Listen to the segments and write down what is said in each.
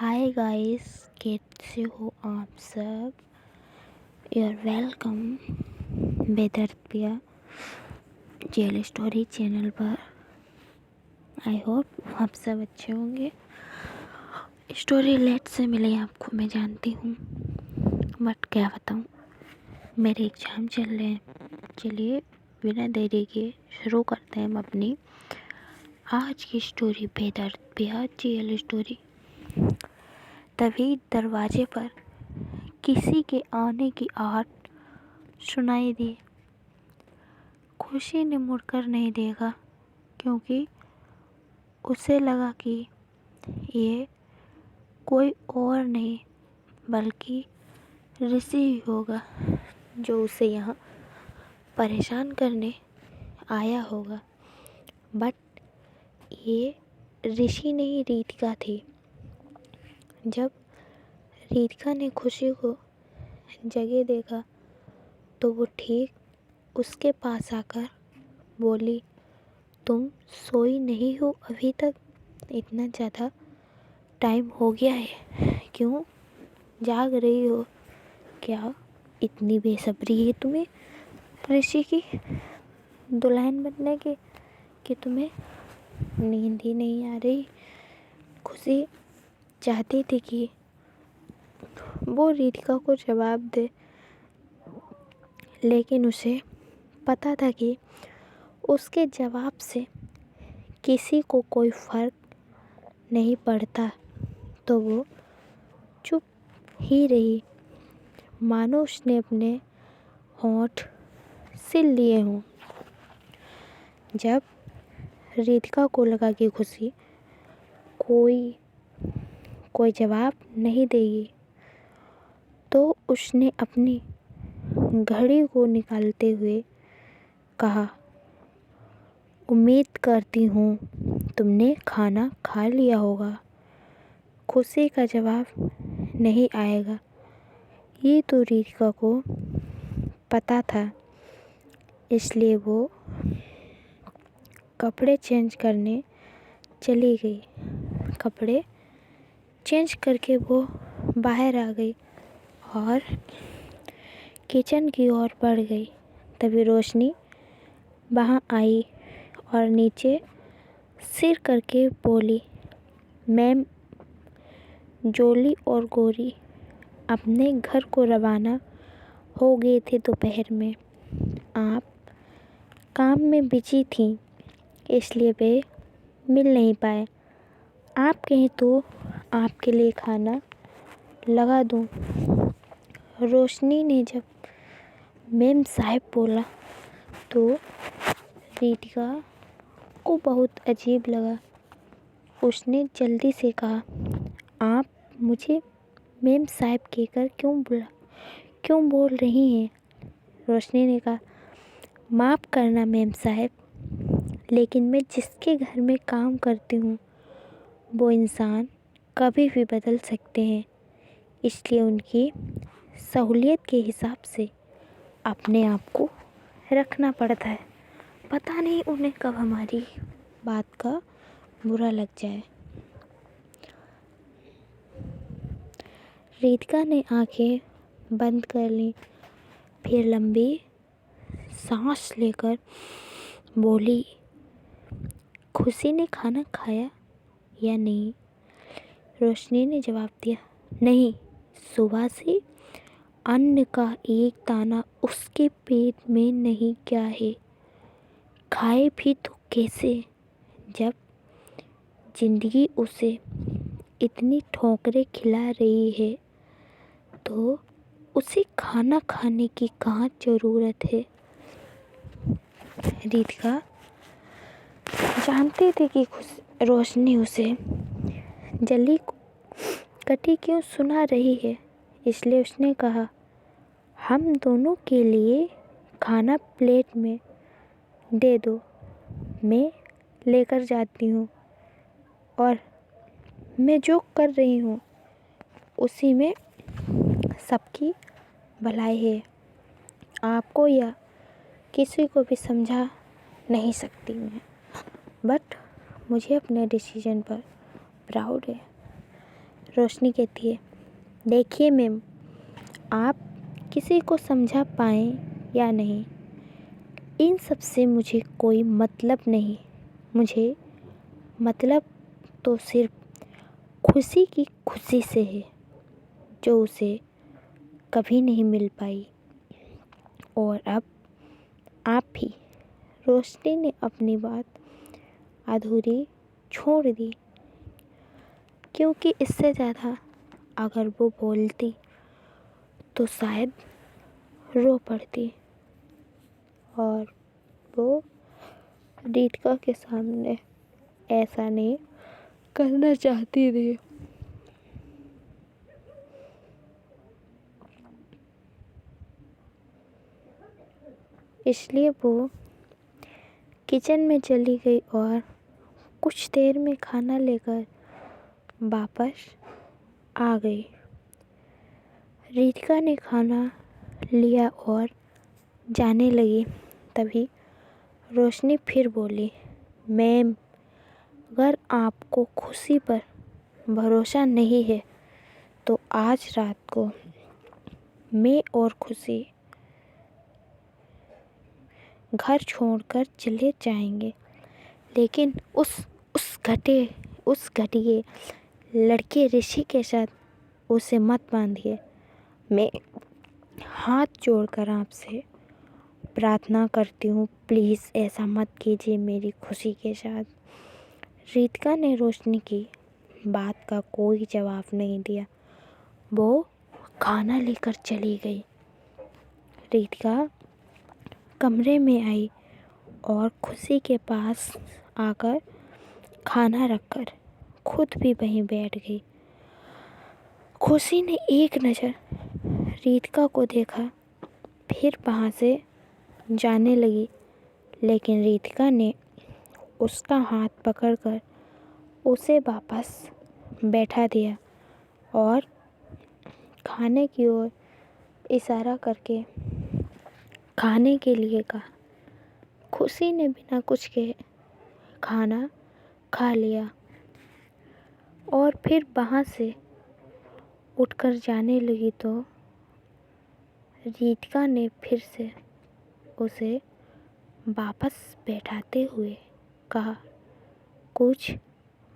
Hi guys, कैसे हो आप सब। यू आर वेलकम बेदर्द पिया जेल स्टोरी चैनल पर। आई होप आप सब अच्छे होंगे। स्टोरी लेट से मिली आपको, मैं जानती हूँ, बट क्या बताऊँ, मेरे एग्ज़ाम चल रहे हैं। चलिए बिना देरी के शुरू करते हैं हम अपनी आज की स्टोरी, बेदर्द पिया जेल स्टोरी। तभी दरवाजे पर किसी के आने की आहट सुनाई दी। खुशी ने मुड़कर नहीं देखा, क्योंकि उसे लगा कि ये कोई और नहीं बल्कि ऋषि ही होगा, जो उसे यहाँ परेशान करने आया होगा। बट ये ऋषि नहीं, रीतिका थी। जब रीतिका ने खुशी को जगह देखा तो वो ठीक उसके पास आकर बोली, तुम सोई नहीं हो अभी तक? इतना ज़्यादा टाइम हो गया है, क्यों जाग रही हो? क्या इतनी बेसब्री है तुम्हें ऋषि की दुल्हन बनने की कि तुम्हें नींद ही नहीं आ रही? खुशी चाहती थी कि वो रीतिका को जवाब दे, लेकिन उसे पता था कि उसके जवाब से किसी को कोई फ़र्क नहीं पड़ता, तो वो चुप ही रही, मानो उसने अपने होंठ सिल लिए हों। जब रीतिका को लगा कि खुशी कोई जवाब नहीं देगी, तो उसने अपनी घड़ी को निकालते हुए कहा, उम्मीद करती हूँ तुमने खाना खा लिया होगा। खुशी का जवाब नहीं आएगा, ये तो रीतिका को पता था। इसलिए वो कपड़े चेंज करने चली गई। कपड़े चेंज करके वो बाहर आ गई और किचन की ओर बढ़ गई। तभी रोशनी वहाँ आई और नीचे सिर करके बोली, मैम, जोली और गौरी अपने घर को रवाना हो गए थे दोपहर में। आप काम में बिजी थीं, इसलिए वे मिल नहीं पाए। आप कहें तो आपके लिए खाना लगा दूँ। रोशनी ने जब मैम साहब बोला तो रीतिका को बहुत अजीब लगा। उसने जल्दी से कहा, आप मुझे मैम साहब कहकर क्यों बोल रही हैं? रोशनी ने कहा, माफ़ करना मैम साहब, लेकिन मैं जिसके घर में काम करती हूँ वो इंसान कभी भी बदल सकते हैं, इसलिए उनकी सहूलियत के हिसाब से अपने आप को रखना पड़ता है। पता नहीं उन्हें कब हमारी बात का बुरा लग जाए। रीतिका ने आंखें बंद कर लीं, फिर लंबी सांस लेकर बोली, खुशी ने खाना खाया या नहीं? रोशनी ने जवाब दिया, नहीं, सुबह से अन्न का एक दाना उसके पेट में नहीं गया है। खाए भी तो कैसे, जब जिंदगी उसे इतनी ठोकरें खिला रही है? तो उसे खाना खाने की कहाँ ज़रूरत है? रीतिका जानती थी कि रोशनी उसे जली कटी क्यों सुना रही है, इसलिए उसने कहा, हम दोनों के लिए खाना प्लेट में दे दो, मैं लेकर जाती हूँ, और मैं जो कर रही हूँ उसी में सबकी भलाई है। आपको या किसी को भी समझा नहीं सकती मैं, बट मुझे अपने डिसीजन पर प्राउड है। रोशनी कहती है, देखिए मैम, आप किसी को समझा पाएँ या नहीं, इन सब से मुझे कोई मतलब नहीं। मुझे मतलब तो सिर्फ खुशी की खुशी से है, जो उसे कभी नहीं मिल पाई। और अब आप भी। रोशनी ने अपनी बात अधूरी छोड़ दी, क्योंकि इससे ज़्यादा अगर वो बोलती तो शायद रो पड़ती, और वो रीतिका के सामने ऐसा नहीं करना चाहती थी। इसलिए वो किचन में चली गई और कुछ देर में खाना लेकर वापस आ गई। रीतिका ने खाना लिया और जाने लगी। तभी रोशनी फिर बोली, मैम, अगर आपको खुशी पर भरोसा नहीं है तो आज रात को मैं और खुशी घर छोड़कर चले जाएंगे, लेकिन उस घटिया लड़के ऋषि के साथ उसे मत बांधिए। मैं हाथ जोड़कर आपसे प्रार्थना करती हूँ, प्लीज़ ऐसा मत कीजिए मेरी खुशी के साथ। रीतिका ने रोशनी की बात का कोई जवाब नहीं दिया। वो खाना लेकर चली गई। रीतिका कमरे में आई और खुशी के पास आकर खाना रखकर खुद भी वहीं बैठ गई। खुशी ने एक नज़र रीतिका को देखा, फिर वहाँ से जाने लगी, लेकिन रीतिका ने उसका हाथ पकड़कर उसे वापस बैठा दिया और खाने की ओर इशारा करके खाने के लिए कहा। खुशी ने बिना कुछ कहे खाना खा लिया और फिर वहाँ से उठकर जाने लगी, तो रीतिका ने फिर से उसे वापस बैठाते हुए कहा, कुछ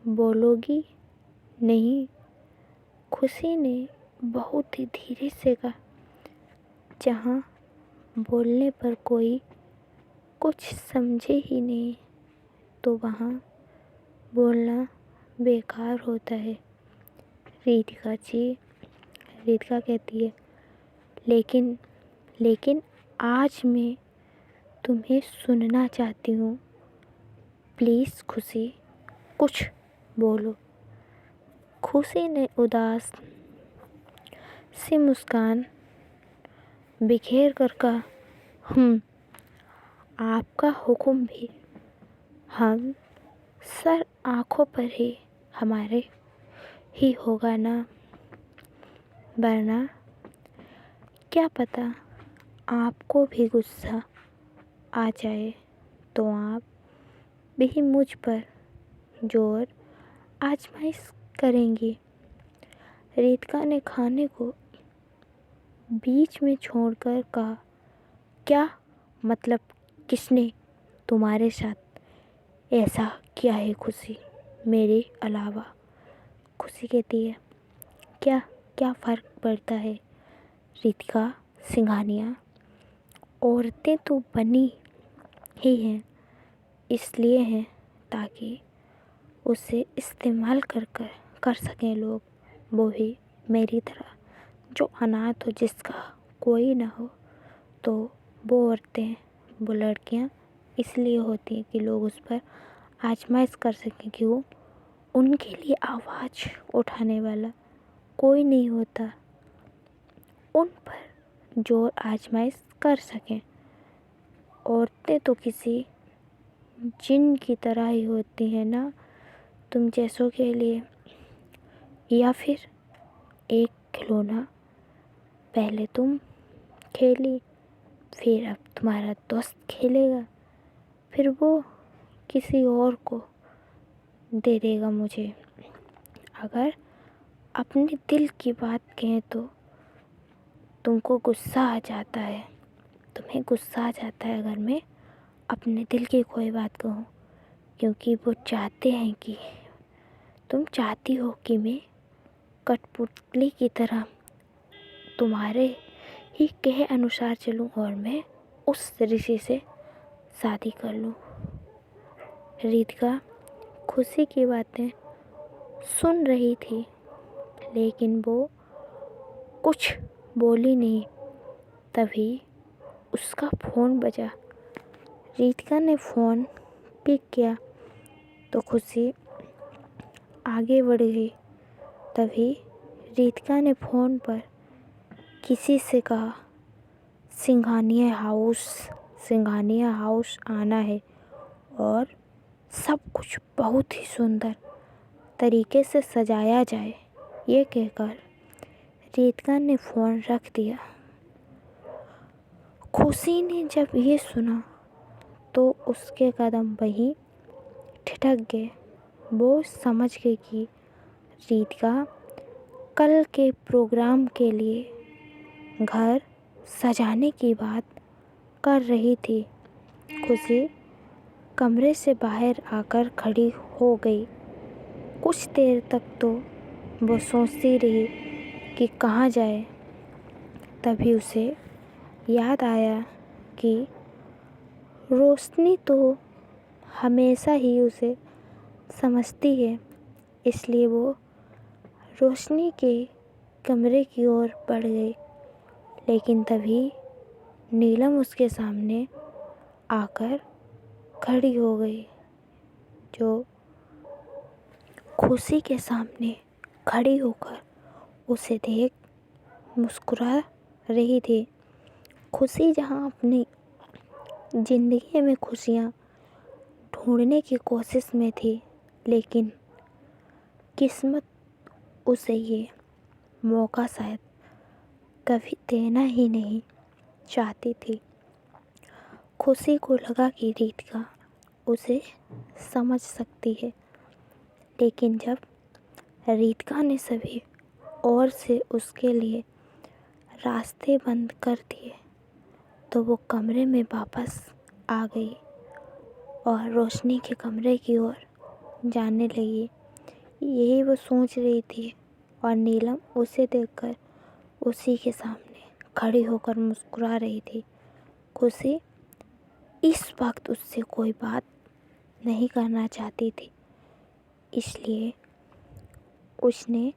बोलोगी नहीं? खुशी ने बहुत ही धीरे से कहा, जहाँ बोलने पर कोई कुछ समझे ही नहीं तो वहाँ बोलना बेकार होता है। रीतिका कहती है, लेकिन आज मैं तुम्हें सुनना चाहती हूँ, प्लीज़ खुशी कुछ बोलो। खुशी ने उदास सी मुस्कान बिखेर कर कहा, आपका हुक्म भी हम सर आँखों पर ही हमारे ही होगा ना, वरना क्या पता आपको भी गुस्सा आ जाए तो आप भी मुझ पर जोर आजमाइश करेंगी। रीतिका ने खाने को बीच में छोड़कर कहा, क्या मतलब, किसने तुम्हारे साथ ऐसा किया है खुशी, मेरे अलावा? खुशी कहती है, क्या फ़र्क पड़ता है रीतिका सिंघानिया, औरतें तो बनी ही हैं, इसलिए हैं ताकि उसे इस्तेमाल कर सकें लोग, वो भी मेरी तरह, जो अनाथ हो, जिसका कोई ना हो। तो वो औरतें, वो लड़कियां इसलिए होती हैं कि लोग उस पर आजमाइश कर सकें कि वो उनके लिए आवाज़ उठाने वाला कोई नहीं होता, उन पर जोर आजमाइश कर सकें। औरतें तो किसी जिन की तरह ही होती हैं ना, तुम जैसों के लिए, या फिर एक खिलौना। पहले तुम खेली, फिर अब तुम्हारा दोस्त खेलेगा, फिर वो किसी और को दे देगा मुझे। अगर अपने दिल की बात कहें तो तुमको गुस्सा आ जाता है, तुम्हें गुस्सा आ जाता है अगर मैं अपने दिल की कोई बात कहूँ, क्योंकि वो चाहते हैं कि तुम चाहती हो कि मैं कठपुतली की तरह तुम्हारे ही कहे अनुसार चलूँ और मैं उस ऋषि से शादी कर लूँ। रितिका खुशी की बातें सुन रही थी, लेकिन वो कुछ बोली नहीं। तभी उसका फ़ोन बजा। रितिका ने फ़ोन पिक किया तो खुशी आगे बढ़ गई। तभी रितिका ने फ़ोन पर किसी से कहा, सिंघानिया हाउस आना है और सब कुछ बहुत ही सुंदर तरीके से सजाया जाए। ये कहकर रितिका ने फ़ोन रख दिया। खुशी ने जब ये सुना तो उसके कदम वहीं ठिठक गए। वो समझ गई कि रितिका कल के प्रोग्राम के लिए घर सजाने की बात कर रही थी। खुशी कमरे से बाहर आकर खड़ी हो गई। कुछ देर तक तो वो सोचती रही कि कहाँ जाए। तभी उसे याद आया कि रोशनी तो हमेशा ही उसे समझती है, इसलिए वो रोशनी के कमरे की ओर बढ़ गई। लेकिन तभी नीलम उसके सामने आकर खड़ी हो गई। जो खुशी के सामने खड़ी होकर उसे देख मुस्कुरा रही थी। खुशी जहाँ अपनी ज़िंदगी में खुशियाँ ढूंढने की कोशिश में थी, लेकिन किस्मत उसे ये मौका शायद कभी देना ही नहीं चाहती थी। खुशी को लगा कि रितिका उसे समझ सकती है, लेकिन जब रितिका ने सभी ओर से उसके लिए रास्ते बंद कर दिए तो वो कमरे में वापस आ गई और रोशनी के कमरे की ओर जाने लगी। यही वो सोच रही थी और नीलम उसे देखकर उसी के सामने खड़ी होकर मुस्कुरा रही थी। खुशी इस वक्त उससे कोई बात नहीं करना चाहती थी, इसलिए उसने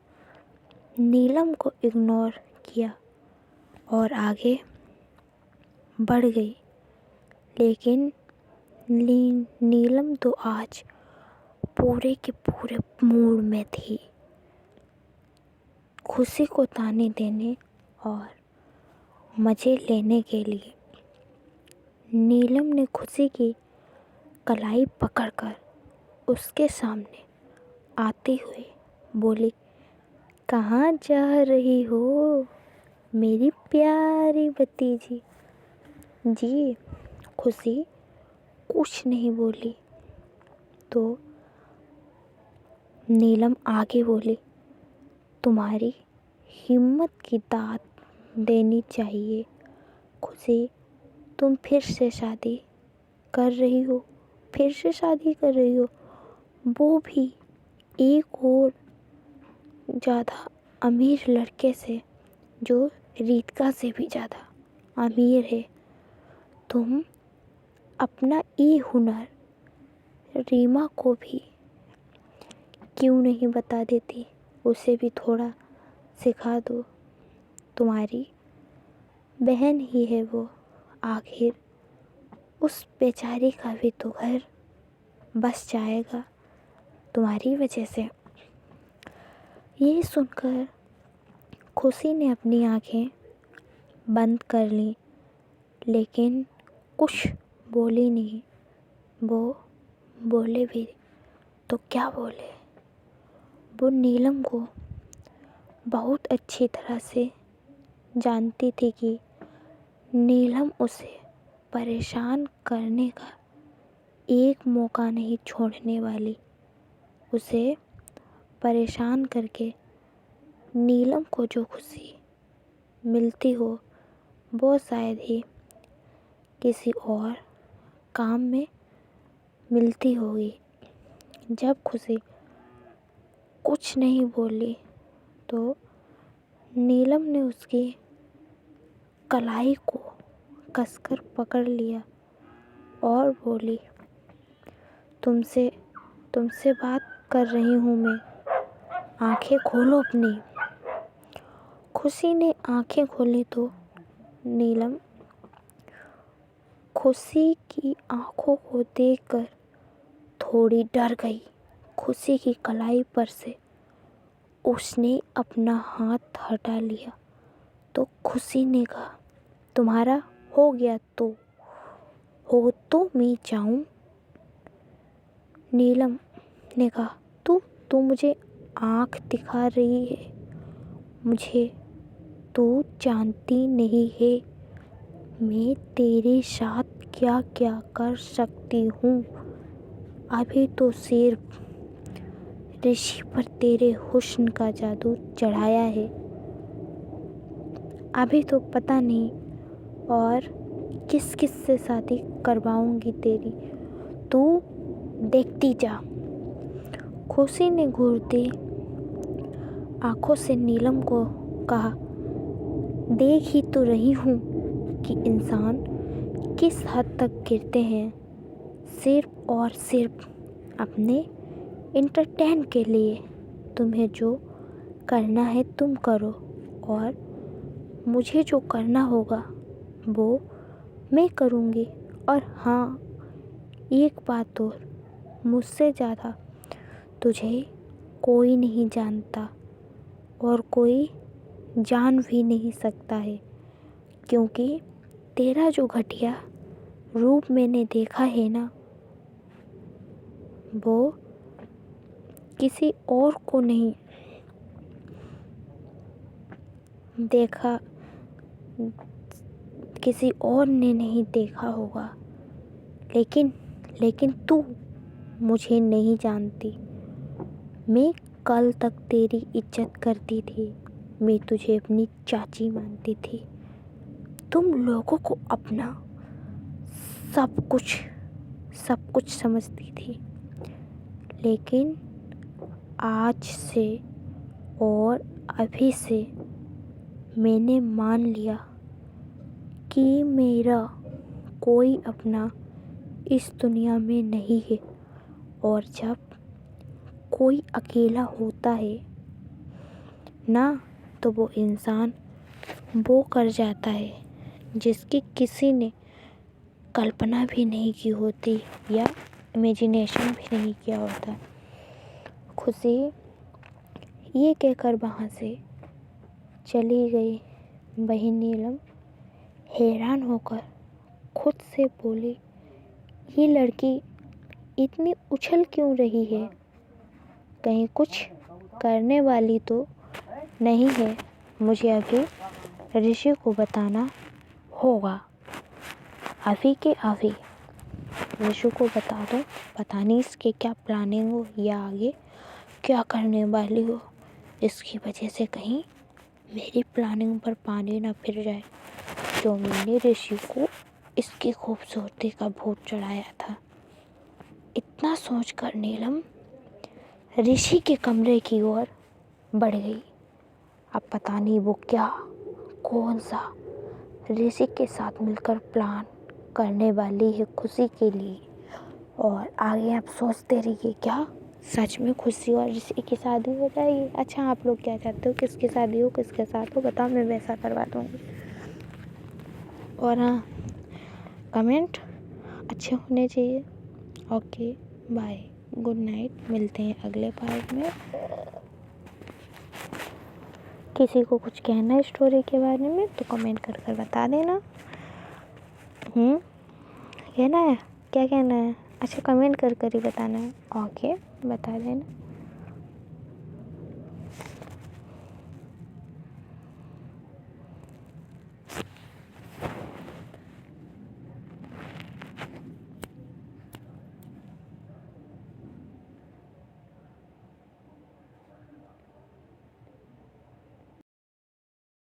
नीलम को इग्नोर किया और आगे बढ़ गई। लेकिन नीलम तो आज पूरे के पूरे मूड में थी। खुशी को ताने देने और मज़े लेने के लिए नीलम ने खुशी की कलाई पकड़कर उसके सामने आते हुए बोली, कहाँ जा रही हो मेरी प्यारी भतीजी? जी। खुशी कुछ नहीं बोली तो नीलम आगे बोली, तुम्हारी हिम्मत की दाद देनी चाहिए। खुशी, तुम फिर से शादी कर रही हो, वो भी एक और ज़्यादा अमीर लड़के से, जो रितिका से भी ज़्यादा अमीर है। तुम अपना ये हुनर रीमा को भी क्यों नहीं बता देती, उसे भी थोड़ा सिखा दो। तुम्हारी बहन ही है वो, आखिर उस बेचारी का भी तो घर बस जाएगा तुम्हारी वजह से। ये सुनकर खुशी ने अपनी आंखें बंद कर लीं, लेकिन कुछ बोली नहीं। वो बोले भी तो क्या बोले। वो नीलम को बहुत अच्छी तरह से जानती थी कि नीलम उसे परेशान करने का एक मौका नहीं छोड़ने वाली। उसे परेशान करके नीलम को जो खुशी मिलती हो वो शायद ही किसी और काम में मिलती होगी। जब खुशी कुछ नहीं बोली तो नीलम ने उसकी कलाई को कसकर पकड़ लिया और बोली, तुमसे तुमसे बात कर रही हूँ मैं, आंखें खोलो अपनी। खुशी ने आंखें खोली तो नीलम खुशी की आंखों को देखकर थोड़ी डर गई। खुशी की कलाई पर से उसने अपना हाथ हटा लिया तो खुशी ने कहा, तुम्हारा हो गया तो मैं जाऊं? नीलम ने कहा, तू मुझे आँख दिखा रही है, मुझे तू जानती नहीं है मैं तेरे साथ क्या क्या कर सकती हूँ। अभी तो सिर्फ ऋषि पर तेरे हुस्न का जादू चढ़ाया है, अभी तो पता नहीं और किस किस से शादी करवाऊंगी तेरी, तू देखती जा। खुशी ने घूरती आंखों से नीलम को कहा, देख ही तो रही हूँ कि इंसान किस हद तक गिरते हैं सिर्फ और सिर्फ अपने एंटरटेन के लिए। तुम्हें जो करना है तुम करो और मुझे जो करना होगा वो मैं करूँगी। और हाँ, एक बात और, मुझसे ज़्यादा तुझे कोई नहीं जानता और कोई जान भी नहीं सकता है, क्योंकि तेरा जो घटिया रूप मैंने देखा है ना, वो किसी और को नहीं देखा, किसी और ने नहीं देखा होगा, लेकिन तू मुझे नहीं जानती। मैं कल तक तेरी इज्जत करती थी, मैं तुझे अपनी चाची मानती थी, तुम लोगों को अपना सब कुछ समझती थी। लेकिन आज से और अभी से मैंने मान लिया कि मेरा कोई अपना इस दुनिया में नहीं है। और जब कोई अकेला होता है ना, तो वो इंसान वो कर जाता है जिसकी किसी ने कल्पना भी नहीं की होती या इमेजिनेशन भी नहीं किया होता। खुशी ये कहकर वहाँ से चली गई। वही नीलम हैरान होकर खुद से बोली, ये लड़की इतनी उछल क्यों रही है, कहीं कुछ करने वाली तो नहीं है। मुझे अभी ऋषि को बताना होगा, अभी के अभी ऋषि को बता दो, पता नहीं इसके क्या प्लानिंग हो या आगे क्या करने वाली हो, इसकी वजह से कहीं मेरी प्लानिंग पर पानी ना फिर जाए जो मैंने ऋषि को इसकी खूबसूरती का भूत चढ़ाया था। इतना सोचकर नीलम ऋषि के कमरे की ओर बढ़ गई। अब पता नहीं वो कौन सा ऋषि के साथ मिलकर प्लान करने वाली है खुशी के लिए। और आगे आप सोचते रहिए, क्या सच में खुशी और ऋषि की शादी हो जाएगी? अच्छा, आप लोग क्या चाहते हो, किसकी शादी हो, किसके साथ हो, बताओ, मैं वैसा करवा दूँगी। और हाँ, कमेंट अच्छे होने चाहिए। ओके, बाय, गुड नाइट, मिलते हैं अगले पार्ट में। किसी को कुछ कहना है स्टोरी के बारे में तो कमेंट कर बता देना। कहना है, क्या कहना है? अच्छा, कमेंट कर ही बताना है। ओके, बता देना।